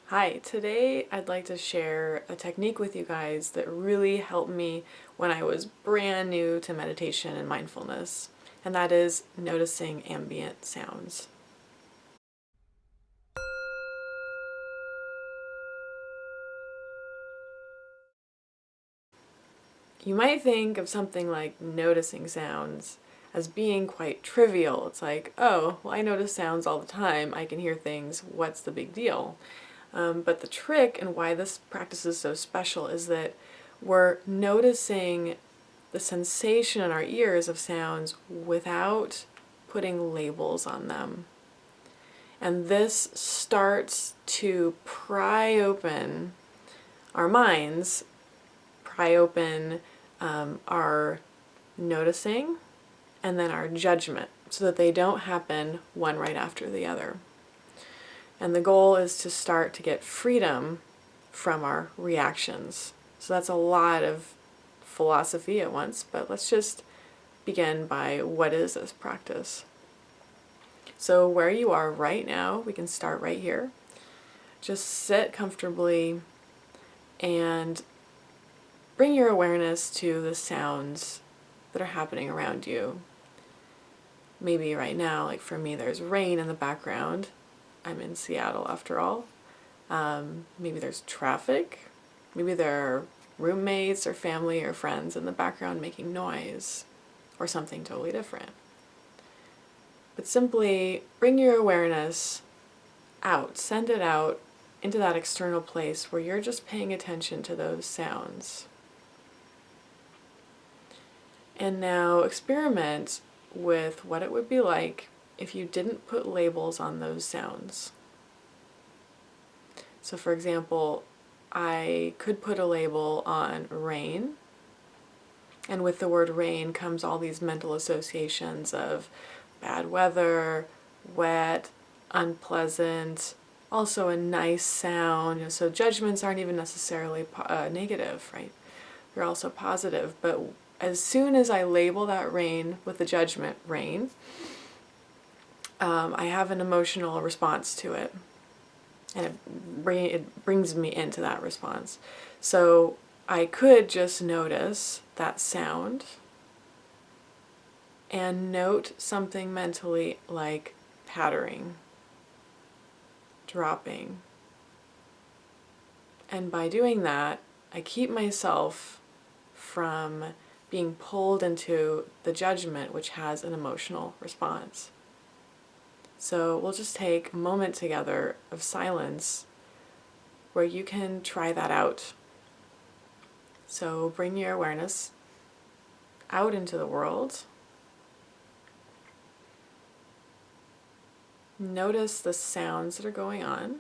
Hi, today I'd like to share a technique with you guys that really helped me when I was brand new to meditation and mindfulness, and that is noticing ambient sounds. You might think of something like noticing sounds as being quite trivial. It's like, oh, well, I notice sounds all the time. I can hear things. What's the big deal? But the trick and why this practice is so special is that we're noticing the sensation in our ears of sounds without putting labels on them. And this starts to pry open our minds, pry open our noticing, and then our judgment, so that they don't happen one right after the other. And the goal is to start to get freedom from our reactions. So that's a lot of philosophy at once, but let's just begin by what is this practice. So where you are right now, we can start right here. Just sit comfortably and bring your awareness to the sounds that are happening around you. Maybe right now, like for me, there's rain in the background. I'm in Seattle after all. Maybe there's traffic. Maybe there are roommates or family or friends in the background making noise, or something totally different. But simply bring your awareness out, send it out into that external place where you're just paying attention to those sounds. And now experiment with what it would be like if you didn't put labels on those sounds. So for example, I could put a label on rain, and with the word rain comes all these mental associations of bad weather, wet, unpleasant, also a nice sound. So judgments aren't even necessarily negative, right? They're also positive. But as soon as I label that rain with the judgment rain, I have an emotional response to it. And it brings me into that response. So I could just notice that sound and note something mentally like pattering, dropping. And by doing that, I keep myself from being pulled into the judgment, which has an emotional response. So we'll just take a moment together of silence where you can try that out. So bring your awareness out into the world. Notice the sounds that are going on.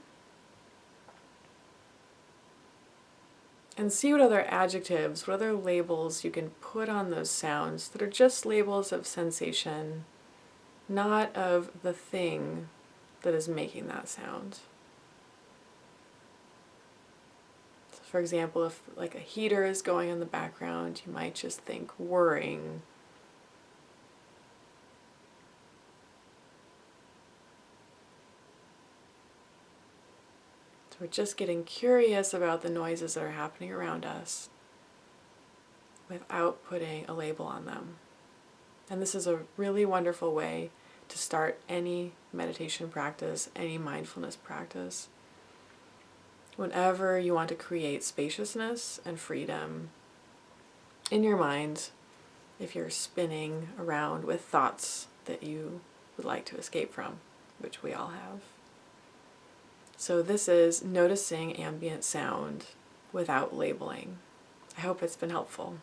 And see what other adjectives, what other labels you can put on those sounds that are just labels of sensation, not of the thing that is making that sound. So for example, if like a heater is going in the background, you might just think whirring. So we're just getting curious about the noises that are happening around us without putting a label on them. And this is a really wonderful way to start any meditation practice, any mindfulness practice. Whenever you want to create spaciousness and freedom in your mind, if you're spinning around with thoughts that you would like to escape from, which we all have. So this is noticing ambient sound without labeling. I hope it's been helpful.